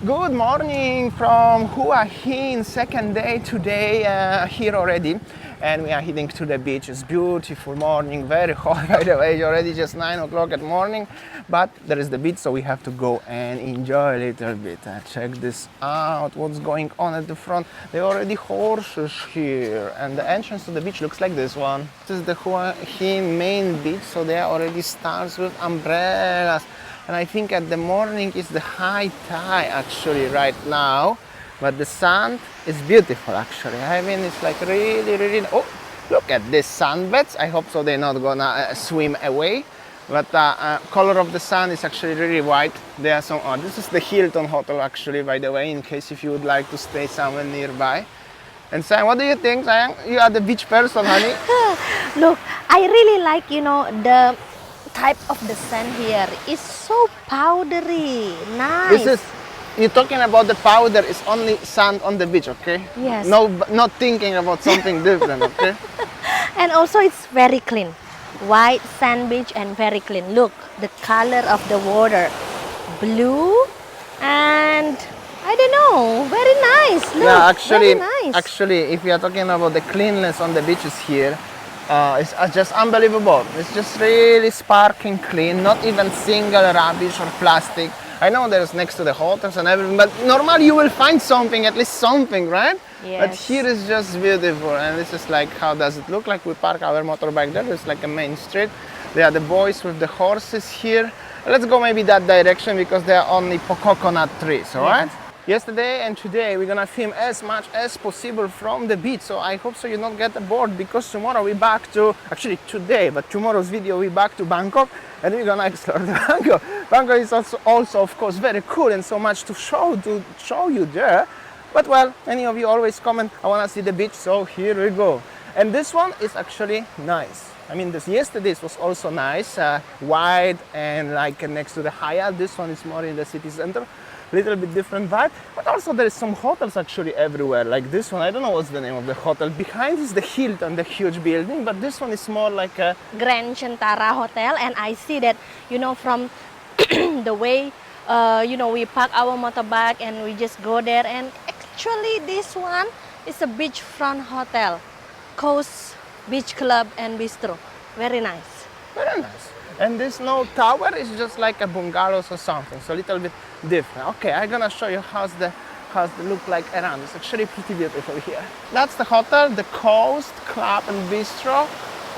Good morning from Hua Hin, second day today here already, and we are heading to the beach. It's beautiful morning, very hot by the way, it's already just 9 o'clock at morning, but there is the beach, so we have to go and enjoy a little bit. Check this out, what's going on at the front. There are already horses here, and the entrance to the beach looks like this one. This is the Hua Hin main beach, so there already starts with umbrellas. And I think at the morning is the high tide actually right now, but the sand is beautiful actually. I mean, it's like really, oh, look at these sunbeds. I hope so they're not gonna swim away, but color of the sand is actually really white. There are some, this is the Hilton hotel actually, by the way, in case if you would like to stay somewhere nearby. And Sayang, what do you think, Sayang? You are the beach person, honey. Look, I really like, the type of the sand here is so powdery, nice. You're talking about the powder, is only sand on the beach, okay? Yes. No, not thinking about something different, okay? And also it's very clean. White sand beach and very clean. Look, the color of the water, blue and I don't know, very nice. Look, yeah, actually, very nice. Actually, if we are talking about the cleanliness on the beaches here, it's just unbelievable. It's just really sparkling clean, not even single rubbish or plastic. I know there's next to the hotels and everything, but normally you will find something, at least something, right? Yes. But here is just beautiful, and this is like, how does it look like? We park our motorbike there. There's like a main street. There are the boys with the horses here. Let's go maybe that direction because there are only coconut trees, all right? Yesterday and today we're gonna film as much as possible from the beach, so I hope so you don't get bored, because tomorrow we're back to, actually today, but tomorrow's video we're back to Bangkok and we're gonna explore the Bangkok. Bangkok is also of course very cool and so much to show you there, but well, many of you always comment, I wanna see the beach, so here we go. And this one is actually nice. I mean, yesterday's was also nice, wide and like next to the Hyatt. This one is more in the city center. Little bit different vibe, but also there is some hotels actually everywhere, like this one. I don't know what's the name of the hotel. Behind is the Hilton, the huge building, but this one is more like a Grand Chantara Hotel, and I see that, from the way, we park our motorbike and we just go there, and actually this one is a beachfront hotel, Coast Beach Club and Bistro. Very nice. very nice. And this no tower is just like a bungalows or something, so a little bit different. Okay, I'm gonna show you how's the look like around. It's actually pretty beautiful here. That's the hotel, the Coast Club and Bistro,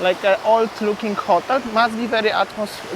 like an old looking hotel. Must be very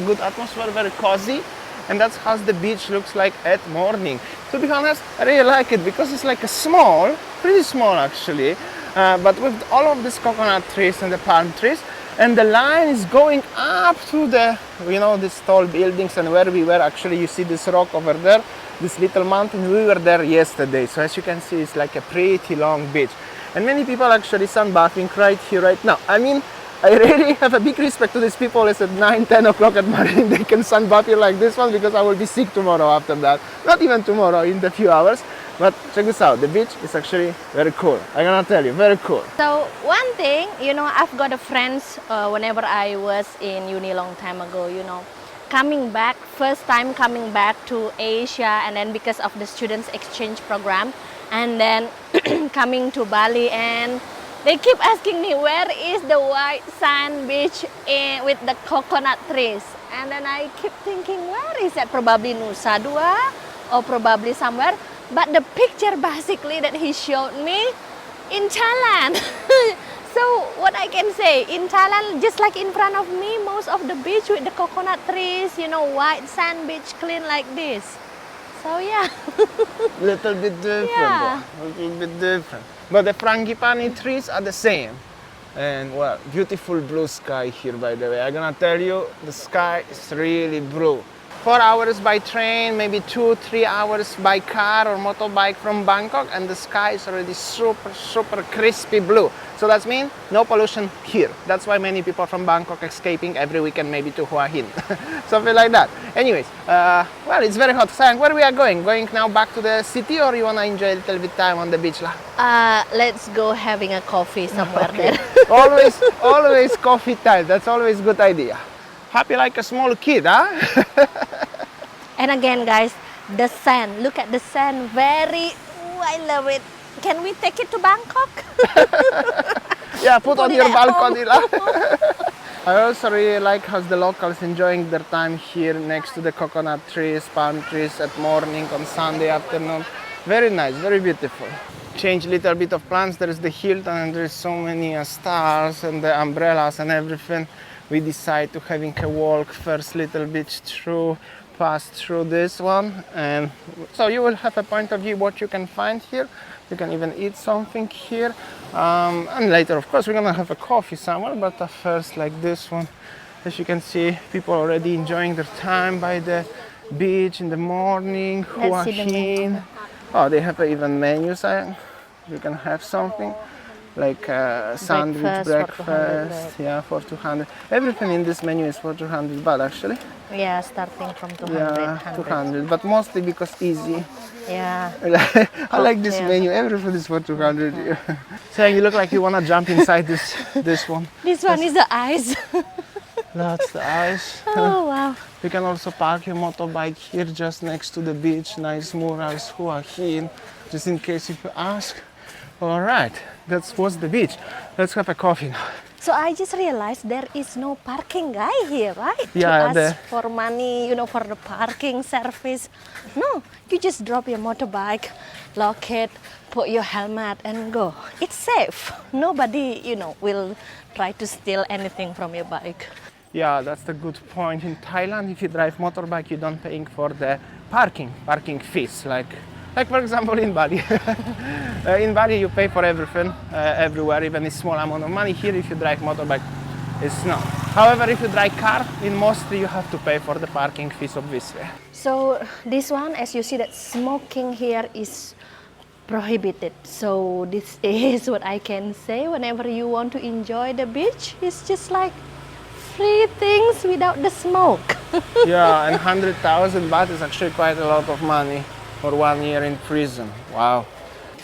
good atmosphere, very cozy. And that's how the beach looks like at morning. To be honest, I really like it because it's like a small, pretty small actually, but with all of these coconut trees and the palm trees. And the line is going up to the, these tall buildings, and where we were actually, you see this rock over there, this little mountain, we were there yesterday. So as you can see, it's like a pretty long beach. And many people actually sunbathing right here, right now. I mean, I really have a big respect to these people. It's at 9, 10 o'clock at morning, they can sunbath here like this one, because I will be sick tomorrow after that. Not even tomorrow, in the few hours. But check this out, the beach is actually very cool. I'm gonna tell you, very cool. So one thing, I've got a friends whenever I was in uni long time ago, coming back, first time coming back to Asia, and then because of the students exchange program, and then coming to Bali, and they keep asking me, where is the white sand beach with the coconut trees? And then I keep thinking, where is that? Probably Nusa Dua or probably somewhere. But the picture basically that he showed me in Thailand. So what I can say, in Thailand, just like in front of me, most of the beach with the coconut trees, white sand beach, clean like this. So yeah. Little bit different, Yeah. little bit different. But the frangipani trees are the same. And well, beautiful blue sky here, by the way. I'm gonna tell you, the sky is really blue. 4 hours by train, maybe 2-3 hours by car or motorbike from Bangkok, and the sky is already super crispy blue. So that means no pollution here. That's why many people from Bangkok escaping every weekend maybe to Hua Hin. Something like that. Anyways, well, it's very hot. Sayang, where we are going? Going now back to the city, or you wanna enjoy a little bit time on the beach? Let's go having a coffee somewhere Okay. there. always coffee time. That's always good idea. Happy like a small kid, huh? And again, guys, The sand, look at the sand, very, I love it. Can we take it to Bangkok? Yeah, put on it your at balcony. home. I also really like how the locals enjoying their time here next to the coconut trees, palm trees at morning on Sunday afternoon. Very nice, very beautiful. Change little bit of plans. There is the Hilton and there is so many stars and the umbrellas and everything. We decide to having a walk first little bit through, pass through this one, and so you will have a point of view what you can find here. You can even eat something here, and later of course we're gonna have a coffee somewhere, but first like this one, as you can see, people already enjoying their time by the beach in the morning. Hua Let's see the Hin. menu. Oh, they have even menus. You can have something like sandwich, breakfast, yeah, for 200. Everything in this menu is for 200 baht actually. Yeah, starting from 200. Yeah, 200, but mostly because easy. Yeah. I like this Yeah. menu. Everything is for 200. Saying you look like you wanna jump inside this one. This one is the ice. That's the ice. Oh, wow. You can also park your motorbike here just next to the beach. Nice murals, Hua Hin, just in case if you ask. All right, that was the beach. Let's have a coffee now. So I just realized there is no parking guy here, right? Yeah, to ask for money, you know, for the parking service. No, you just drop your motorbike, lock it, put your helmet and go. It's safe. Nobody, you know, will try to steal anything from your bike. Yeah, that's the good point. In Thailand, if you drive motorbike, you don't paying for the parking fees. Like for example in Bali. In Bali, you pay for everything, everywhere, even a small amount of money. Here, if you drive motorbike, it's not. However, if you drive car, in mostly you have to pay for the parking fees, obviously. So this one, as you see, that smoking here is prohibited. So this is what I can say. Whenever you want to enjoy the beach, it's just like free things without the smoke. Yeah, and 100,000 baht is actually quite a lot of money for 1 year in prison. Wow.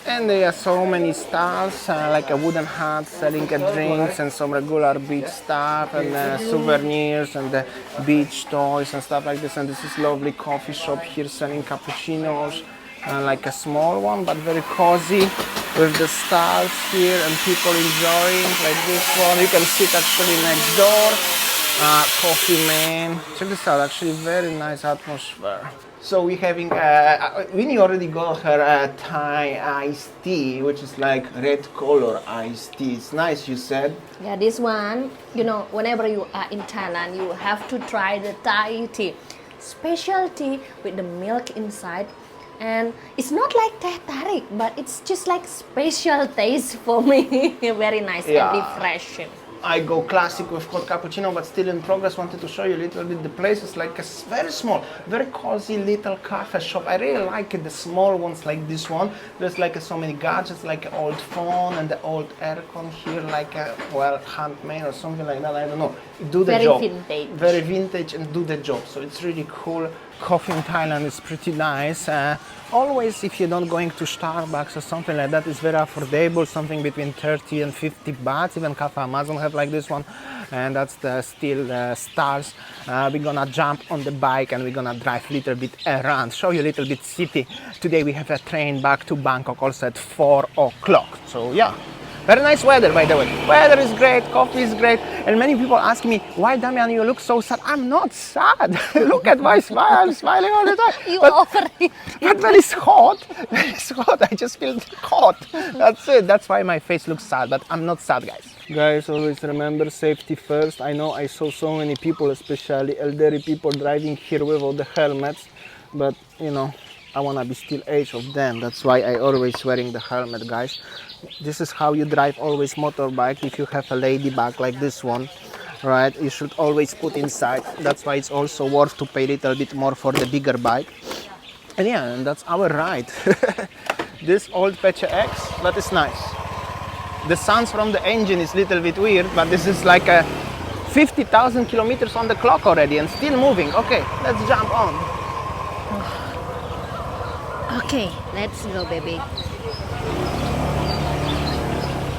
And there are so many stalls, like a wooden hut selling drinks and some regular beach stuff and souvenirs and beach toys and stuff like this. And this is lovely coffee shop here selling cappuccinos, like a small one but very cozy with the stars here and people enjoying like this one. You can sit actually next door. Coffee man. Check this out, actually very nice atmosphere. So we're having, Winnie already got her Thai iced tea, which is like red color iced tea. It's nice, you said. Yeah, this one, you know, whenever you are in Thailand, you have to try the Thai tea. Special tea with the milk inside. And it's not like teh tarik, but it's just like special taste for me. Very nice Yeah. and refreshing. I go classic with hot cappuccino, but still in progress. Wanted to show you a little bit the place. It's like a very small, very cozy little cafe shop. I really like it, the small ones like this one. There's like so many gadgets, like an old phone and the old aircon here, like a, well, handmade or something like that. I don't know. Do the Very job. vintage. Very vintage and do the job. So it's really cool. Coffee in Thailand is pretty nice. Always, if you're not going to Starbucks or something like that, it's very affordable. Something between 30 and 50 bahts. Even Cafe Amazon have like this one, and that's the still stars. We're gonna jump on the bike and we're gonna drive a little bit around, show you a little bit city. Today we have a train back to Bangkok also at 4 o'clock. So yeah. Very nice weather, by the way. Weather is great, coffee is great, and many people ask me, why, Damian, you look so sad? I'm not sad. Look at my smile, I'm smiling all the time. You But- offer it. But when it's hot, I just feel hot. That's it. That's why my face looks sad, but I'm not sad, guys. Guys, always remember safety first. I know I saw so many people, especially elderly people, driving here without the helmets, but you know, I wanna be still age of them. That's why I always wearing the helmet, guys. This is how you drive always motorbike. If you have a lady bag like this one, right, you should always put inside. That's why it's also worth to pay a little bit more for the bigger bike. And yeah, and that's our ride. This old Pecha X, but it's nice. The sounds from the engine is a little bit weird, but this is like a 50,000 kilometers on the clock already and still moving. Okay, let's jump on. Okay, let's go, baby.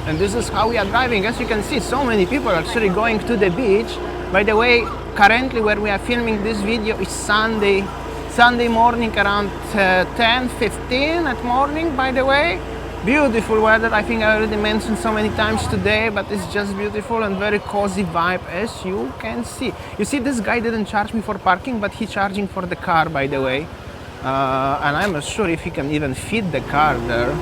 And this is how we are driving. As you can see, so many people are actually going to the beach. By the way, currently where we are filming this video is Sunday Sunday morning around 10:15 at morning, by the way. Beautiful weather. I think I already mentioned so many times today, but it's just beautiful and very cozy vibe, as you can see. You see, this guy didn't charge me for parking, but he's charging for the car, by the way. And I'm not sure if he can even fit the car there.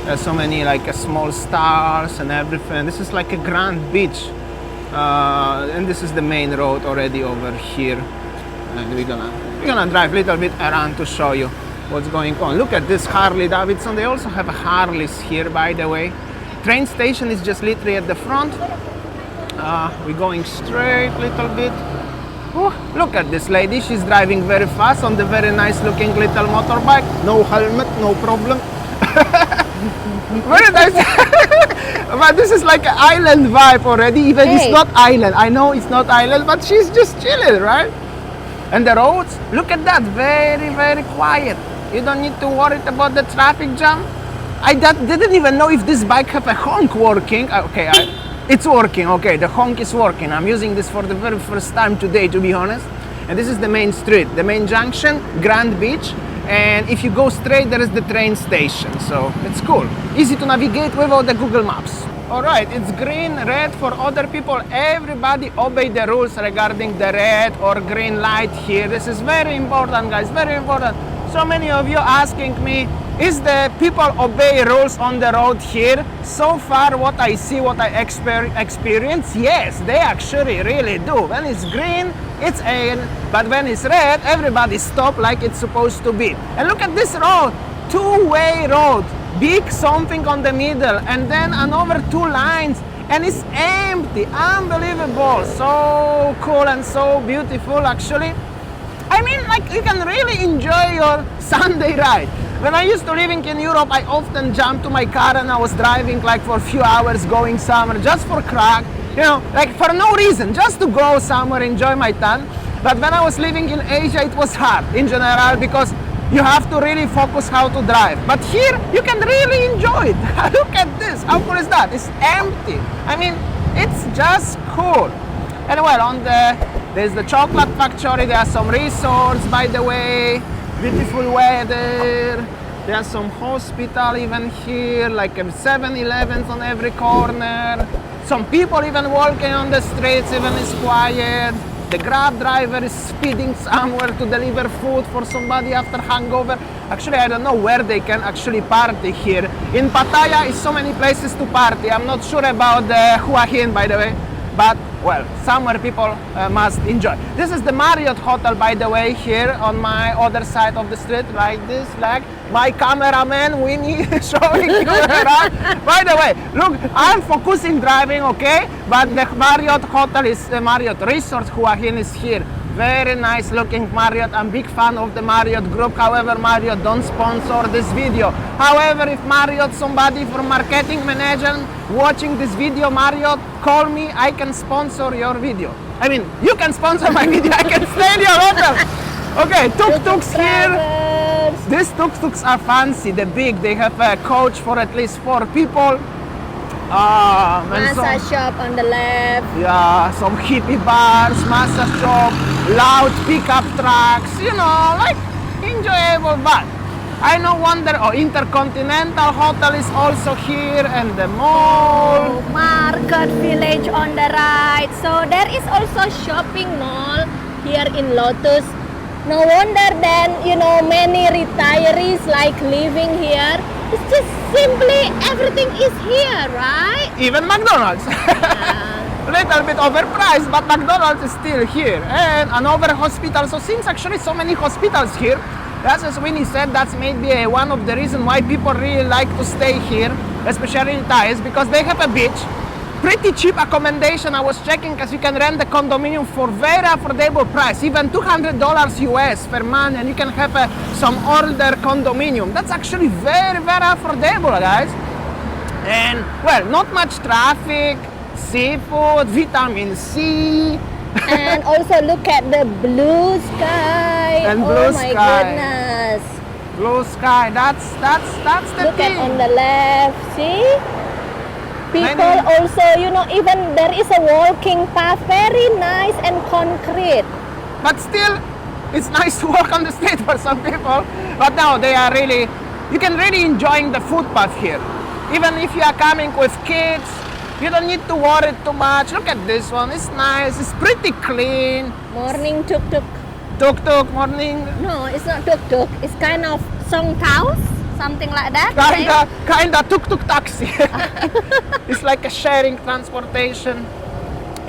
There's so many like small stars and everything. This is like a grand beach. And this is the main road already over here. And we're gonna drive a little bit around to show you what's going on. Look at this Harley Davidson. They also have Harleys here, by the way. Train station is just literally at the front. We're going straight a little bit. Ooh, look at this lady. She's driving very fast on the very nice looking little motorbike. No helmet, no problem. Very nice. But this is like an island vibe already. Even it's not island. I know it's not island, but she's just chilling, right? And the roads, look at that, very, very quiet. You don't need to worry about the traffic jam. I didn't even know if this bike have a honk working. Okay, it's working, okay, the honk is working. I'm using this for the very first time today, to be honest. And this is the main street, the main junction, Grand Beach. And if you go straight, there is the train station. So it's cool. Easy to navigate without the Google Maps. All right, it's green, red for other people. Everybody obey the rules regarding the red or green light here. This is very important, guys, very important. So many of you asking me, is the people obey rules on the road here? So far, what I see, what I experience, yes, they actually really do. When it's green, it's in, but when it's red, everybody stop like it's supposed to be. And look at this road, two-way road. Big something on the middle and then another two lines and it's empty. Unbelievable. So cool and so beautiful, actually. I mean, like, you can really enjoy your Sunday ride. When I used to living in Europe, I often jumped to my car and I was driving like for a few hours going somewhere just for crack, you know, like for no reason, just to go somewhere, enjoy my time. But when I was living in Asia, it was hard in general because you have to really focus how to drive. But here, you can really enjoy it. Look at this. How cool is that? It's empty. I mean, it's just cool. And well, there's the chocolate factory. There are some resorts, by the way. Beautiful weather. There are some hospital even here, like 7-Elevens on every corner. Some people even walking on the streets, even it's quiet. The Grab driver is speeding somewhere to deliver food for somebody after hangover. Actually, I don't know where they can actually party here. In Pattaya is so many places to party. I'm not sure about the Hua Hin, by the way. But, well, somewhere people must enjoy. This is the Marriott Hotel, by the way, here on my other side of the street, like this, like my cameraman, Winny, showing you around. By the way, look, I'm focusing driving, okay? But the Marriott Hotel is the Marriott Resort, Hua Hin is here. Very nice looking Marriott. I'm a big fan of the Marriott group. However, Marriott don't sponsor this video. However, if Marriott, somebody from marketing manager watching this video, Marriott, call me. I can sponsor your video. I mean, you can sponsor my video. I can stay in your hotel. Okay, tuk-tuks here. These tuk-tuks are fancy. They're big. They have a coach for at least 4 people. Massage shop on the left. Yeah, some hippie bars, massage shop, loud pickup trucks, you know, like enjoyable. But I no wonder, Intercontinental Hotel is also here and the mall. Market Village on the right. So there is also shopping mall here in Lotus. No wonder then, you know, many retirees like living here. It's just simply everything is here, right? Even McDonald's. Little bit overpriced, but McDonald's is still here. And another hospital. So since actually so many hospitals here, that's as Winnie said, that's maybe one of the reasons why people really like to stay here, especially in Thai, is because they have a beach. Pretty cheap accommodation. I was checking because you can rent the condominium for very affordable price, even $200 US per month, and you can have some older condominium. That's actually very, very affordable, guys. And well, not much traffic, seafood, vitamin C. And also look at the blue sky. And oh blue my sky. goodness. Blue sky. That's the Look thing. at on the left. See? People also, you know, even there is a walking path, very nice and concrete. But still, it's nice to walk on the street for some people, but now they are really, you can really enjoying the footpath here. Even if you are coming with kids, you don't need to worry too much. Look at this one, it's nice, it's pretty clean. Morning tuk-tuk. Tuk-tuk, morning. No, it's not tuk-tuk. It's kind of song house, something like that. Kinda tuk-tuk taxi. It's like a sharing transportation,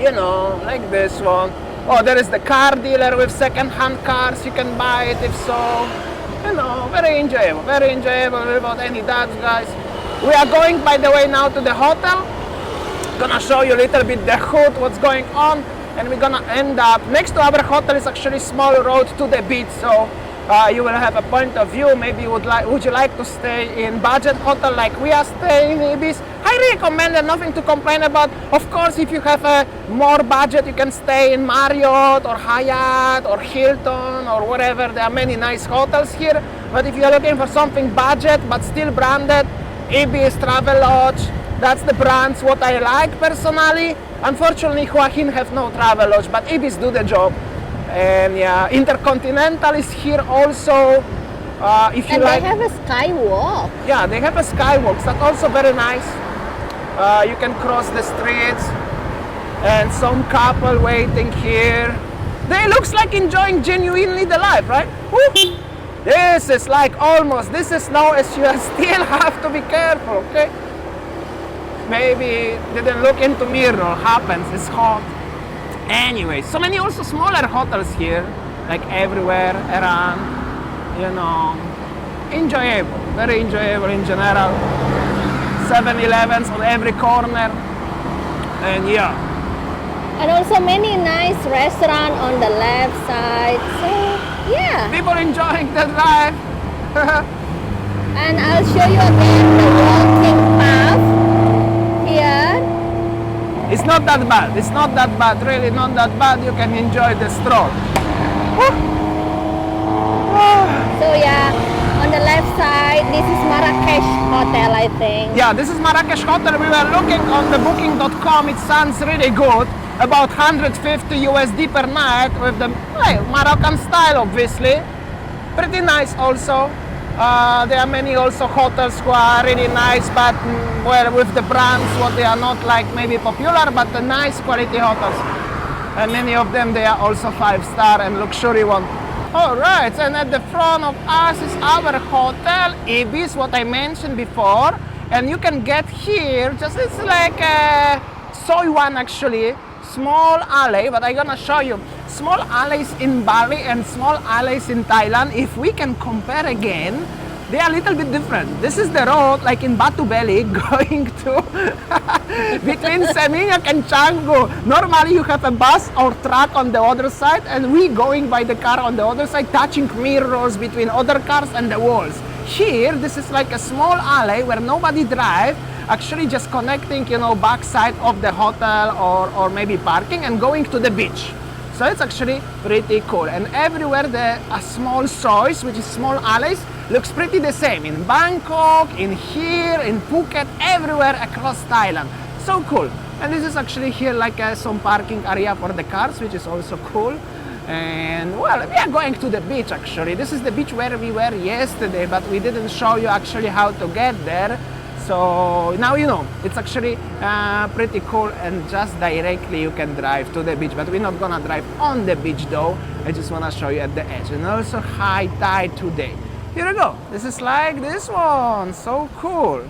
you know, like this one. Oh, there is the car dealer with second-hand cars. You can buy it if so. You know, very enjoyable without any doubts, guys. We are going, by the way, now to the hotel. Gonna show you a little bit the hood, what's going on, and we're gonna end up next to our hotel is actually small road to the beach, so you will have a point of view. Maybe would you like to stay in budget hotel like we are staying in Ibis? Highly recommended, nothing to complain about. Of course, if you have a more budget, you can stay in Marriott or Hyatt or Hilton or whatever. There are many nice hotels here, but if you're looking for something budget but still branded, Ibis Travelodge, that's the brands what I like personally. Unfortunately, Hua Hin have no Travelodge, but Ibis do the job. And yeah, Intercontinental is here also. If you And like, they have a skywalk. yeah, they have a skywalk. That's also very nice. You can cross the streets, and some couple waiting here. They looks like enjoying genuinely the life, right? Woo! This is like almost. This is now as you still have to be careful, okay? Maybe didn't look into mirror. Happens. It's hot. Anyway, so many also smaller hotels here, like everywhere around. You know, enjoyable, very enjoyable in general. 7-Elevens on every corner, and yeah. And also many nice restaurants on the left side. So yeah. People enjoying the drive. And I'll show you again the walking path here. It's not that bad. It's not that bad. Really not that bad. You can enjoy the stroll. So yeah, on the left side, this is Marrakesh Hotel, I think. Yeah, this is Marrakesh Hotel. We were looking on the booking.com. It sounds really good. About 150 USD per night with the Moroccan style, obviously. Pretty nice also. There are many also hotels who are really nice, but well, with the brands, what they are not like maybe popular, but the nice quality hotels. And many of them, they are also 5-star and luxury one. All right, and at the front of us is our hotel, Ibis, what I mentioned before. And you can get here, just it's like a soy one actually, small alley, but I'm gonna show you small alleys in Bali and small alleys in Thailand. If we can compare again, they are a little bit different. This is the road like in Batu Belly going to between Seminyak and Canggu. Normally you have a bus or truck on the other side, and we going by the car on the other side, touching mirrors between other cars and the walls. Here, this is like a small alley where nobody drive, actually just connecting, you know, backside of the hotel or maybe parking and going to the beach. So it's actually pretty cool. And everywhere the small soys, which is small alleys, looks pretty the same. In Bangkok, in here, in Phuket, everywhere across Thailand. So cool. And this is actually here like some parking area for the cars, which is also cool. And well, we are going to the beach actually. This is the beach where we were yesterday, but we didn't show you actually how to get there. So now you know, it's actually pretty cool, and just directly you can drive to the beach, but we're not gonna drive on the beach though. I just wanna show you at the edge. And also high tide today. Here we go. This is like this one, so cool.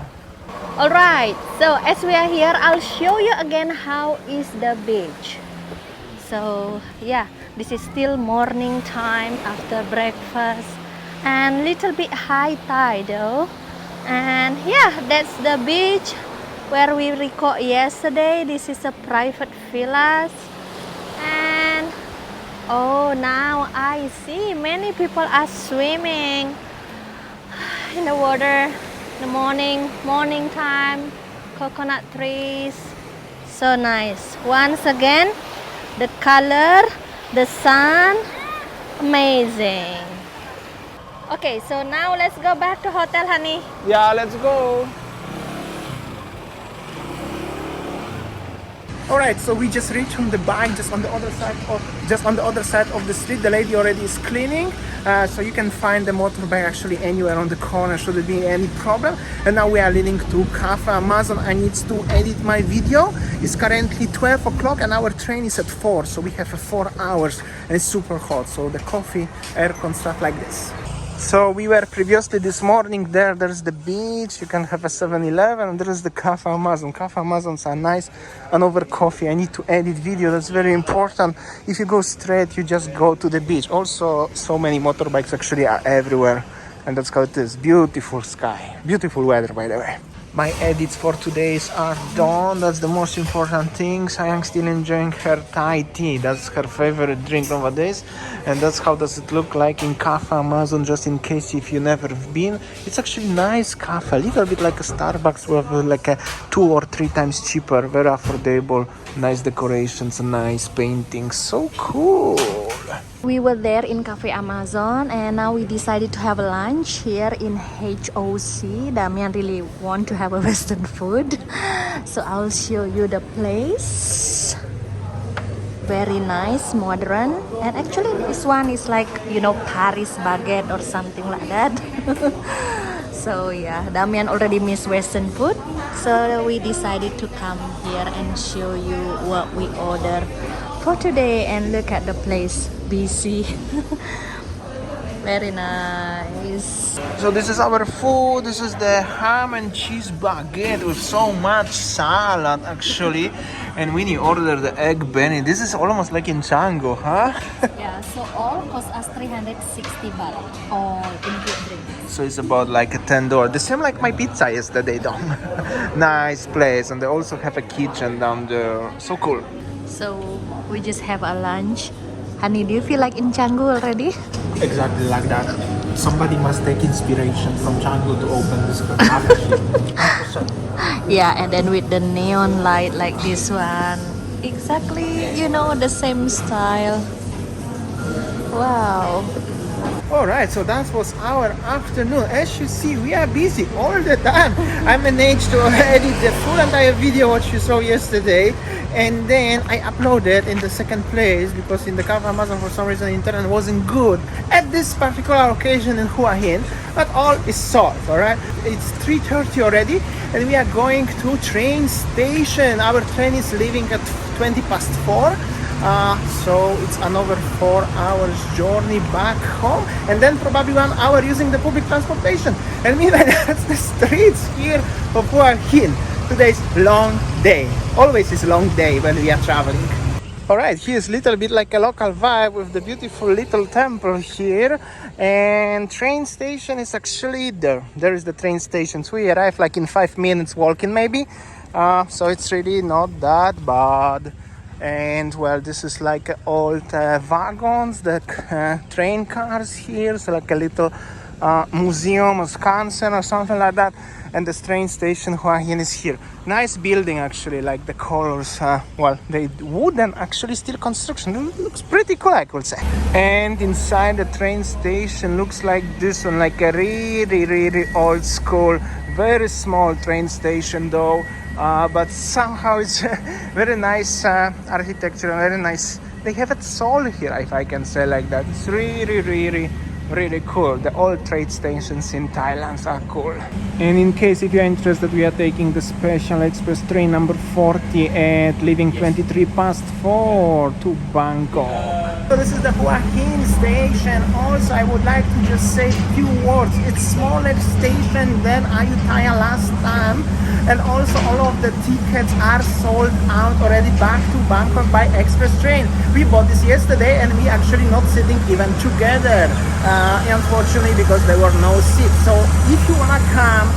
All right, so as we are here, I'll show you again how is the beach. So yeah, this is still morning time after breakfast and little bit high tide though. And yeah, that's the beach where we record yesterday. This is a private villas. And oh, now I see many people are swimming in the water in the morning time. Coconut trees, so nice. Once again, the color, the sun, amazing. Okay, so now let's go back to hotel, honey. Yeah, let's go. Alright, so we just reached on the bike just on the other side of the street. The lady already is cleaning, so you can find the motorbike actually anywhere on the corner, should there be any problem. And now we are leading to Cafe Amazon. I need to edit my video. It's currently 12 o'clock and our train is at 4, so we have 4 hours and it's super hot, so the coffee, aircon, stuff like this. So we were previously this morning there's the beach, you can have a 7-Eleven, and there is the Cafe Amazon. Cafe Amazons are nice, and over coffee I need to edit video, that's very important. If you go straight, you just go to the beach. Also, so many motorbikes actually are everywhere, and that's how it is. Beautiful sky, beautiful weather, by the way. My edits for today's are done. That's the most important thing. I am still enjoying her Thai tea. That's her favorite drink nowadays. And that's how does it look like in Cafe Amazon, just in case if you never been. It's actually nice cafe, a little bit like a Starbucks, with like a 2 or 3 times cheaper, very affordable, nice decorations, nice paintings. So cool. We were there in Cafe Amazon and now we decided to have a lunch here in HOC. Damian really want to have a Western food. So I'll show you the place. Very nice, modern. And actually this one is like, you know, Paris baguette or something like that. So yeah, Damian already missed Western food. So we decided to come here and show you what we ordered for today. And look at the place, busy. Very nice. So this is our food. This is the ham and cheese baguette with so much salad actually. And Winny ordered the egg benny. This is almost like in Canggu, huh? Yeah, so all cost us 360 baht, all include drinks. So it's about like a $10. The same like my pizza yesterday, Dom. Nice place, and they also have a kitchen down there. So cool. So we just have a lunch. Honey, do you feel like in Canggu already? Exactly like that. Somebody must take inspiration from Canggu to open this cafe. Yeah, and then with the neon light like this one. Exactly, you know, the same style. Wow. Alright, so that was our afternoon. As you see, we are busy all the time. I managed to edit the full entire video what you saw yesterday, and then I uploaded in the second place because in the Cafe Amazon for some reason internet wasn't good at this particular occasion in Hua Hin, but all is solved. Alright, it's 3:30 already and we are going to train station. Our train is leaving at 4:20. So it's another 4 hours journey back home, and then probably 1 hour using the public transportation. And meanwhile, that's the streets here of Hua Hin. Today's long day. Always is a long day when we are traveling. Alright, here's a little bit like a local vibe with the beautiful little temple here. And train station is actually there. There is the train station. So we arrive like in 5 minutes walking maybe. So it's really not that bad. And well, this is like old wagons, the train cars here, so like a little museum or skansen or something like that. And the train station Hua Hin is here. Nice building actually, like the colors, well, they wooden actually, still construction. It looks pretty cool, I could say. And inside the train station looks like this one, like a really old school, very small train station though. But somehow it's very nice architecture, very nice. They have a soul here, if I can say like that. It's really cool. The old train stations in Thailand are cool. And in case if you're interested, we are taking the special express train number 40 at leaving 4:23 to Bangkok. So this is the Hua Hin station. Also, I would like to just say a few words. It's smaller station than Ayutthaya last time. And also all of the tickets are sold out already back to Bangkok by express train. We bought this yesterday and we actually not sitting even together, unfortunately, because there were no seats. So if you wanna come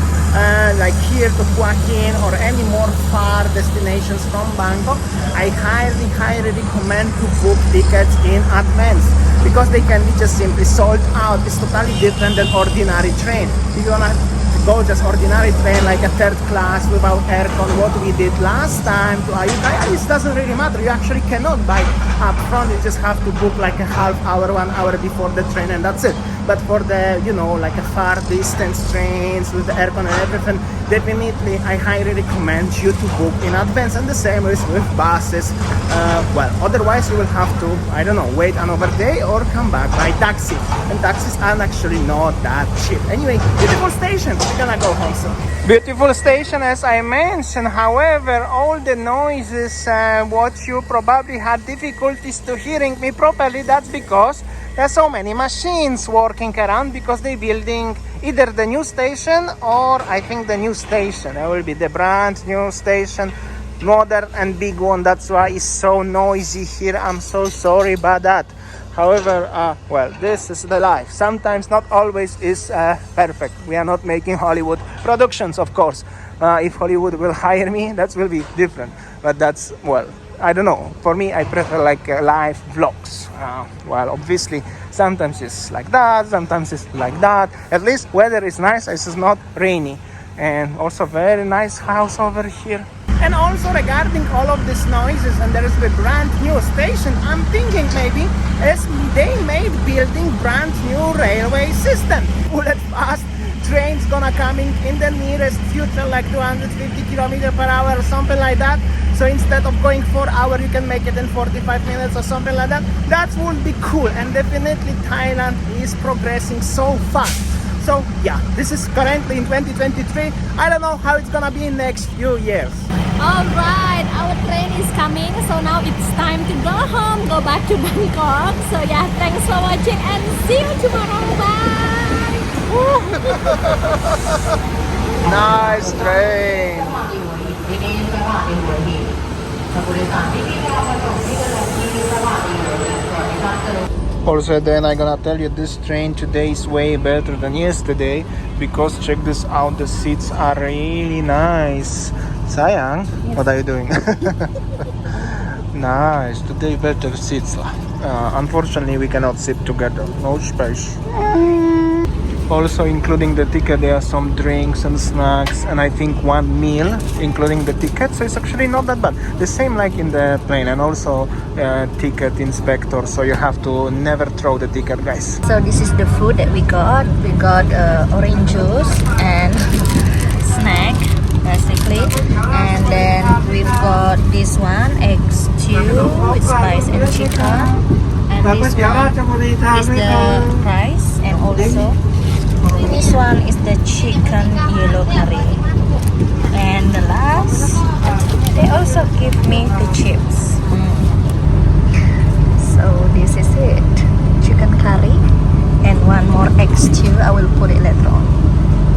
like here to Hua Hin or any more far destinations from Bangkok, I highly recommend to book tickets in advance because they can be just simply sold out. It's totally different than ordinary train. If you wanna go just ordinary train like a third class without aircon, what we did last time to Ayutthaya, it doesn't really matter. You actually cannot buy up front. You just have to book like a half hour, 1 hour before the train, and that's it. but for the, you know, like a far distance trains with the aircon and everything, definitely I highly recommend you to book in advance. And the same is with buses. Well, otherwise you will have to, I don't know, wait another day or come back by taxi. And taxis are actually not that cheap. Anyway, beautiful station. We're gonna go home soon. Beautiful station, as I mentioned. However, all the noises, what you probably had difficulties to hearing me properly, that's because there's so many machines working around, because they're building either the new station or I think the new station. There will be the brand new station, modern and big one. That's why it's so noisy here. I'm so sorry about that. However, well, this is the life. Sometimes not always is perfect. We are not making Hollywood productions, of course. If Hollywood will hire me, that will be different. But that's, well, I don't know. For me, I prefer like live vlogs. Well, obviously, sometimes it's like that, sometimes it's like that. At least weather is nice, it's not rainy. And also very nice house over here. And also regarding all of these noises, and there is the brand new station, I'm thinking maybe as they made building brand new railway system. Bullet fast trains gonna coming in the nearest future, like 250 km per hour or something like that. So instead of going 4 hours, you can make it in 45 minutes or something like that. That would be cool. And definitely Thailand is progressing so fast. So yeah, this is currently in 2023. I don't know how it's gonna be in next few years. Alright, our train is coming, so now it's time to go home, go back to Bangkok. So yeah, thanks for watching and see you tomorrow. Bye! Nice train! Also, then I'm gonna tell you, this train today is way better than yesterday, because check this out, the seats are really nice. Sayang, yes. What are you doing? Nice, today better seats. Unfortunately, we cannot sit together, no space. Also, including the ticket, there are some drinks and snacks, and I think one meal, including the ticket. So it's actually not that bad. The same like in the plane, and also ticket inspector. So you have to never throw the ticket, guys. So this is the food that we got. We got orange juice and snack, basically. And then we've got this one, egg stew with spice and chicken. And this one is the rice, and also this one is the chicken yellow curry. And the last, they also give me the chips. So this is it, chicken curry and one more egg stew. I will put it